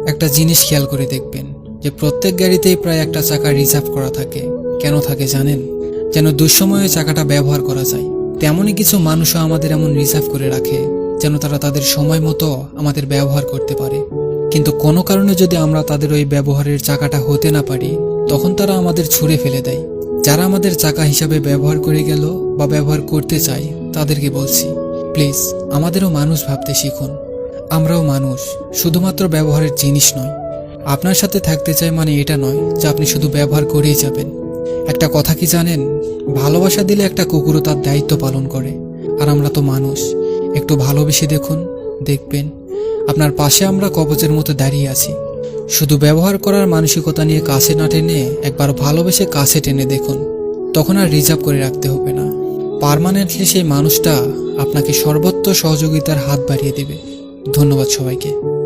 একটা জিনিস খেয়াল করে দেখবেন যে প্রত্যেক গাড়িতেই প্রায় একটা চাকা রিজার্ভ করা থাকে। কেন থাকে জানেন? যেন দুঃসময়ে চাকাটা ব্যবহার করা যায়। তেমনই কিছু মানুষও আমাদের এমন রিজার্ভ করে রাখে যেন তারা তাদের সময় মতো আমাদের ব্যবহার করতে পারে। কিন্তু কোনো কারণে যদি আমরা তাদের ওই ব্যবহারের চাকাটা হতে না পারি, তখন তারা আমাদের ছুঁড়ে ফেলে দেয়। যারা আমাদের চাকা হিসাবে ব্যবহার করে গেল বা ব্যবহার করতে চায়, তাদেরকে বলছি, প্লিজ আমাদেরও মানুষ ভাবতে শিখুন। আমরাও মানুষ, শুধুমাত্র ব্যবহারের জিনিস নয়। আপনার সাথে থাকতে চাই মানে এটা নয় যে আপনি শুধু ব্যবহার করেই যাবেন। একটা কথা কি জানেন? ভালোবাসা দিলে একটা কুকুরও তার দায়িত্ব পালন করে। আর আমরা তো মানুষ, একটু ভালোবেসে দেখুন, দেখবেন আপনার পাশে আমরা কবচের মতো দাঁড়িয়ে আছি। শুধু ব্যবহার করার মানসিকতা নিয়ে কাছে না টেনে একবার ভালোবেসে কাছে টেনে দেখুন, তখন আর রিজার্ভ করে রাখতে হবে না। পার্মানেন্টলি সেই মানুষটা আপনাকে সর্বত্র সহযোগিতার হাত বাড়িয়ে দেবে। ধন্যবাদ সবাইকে।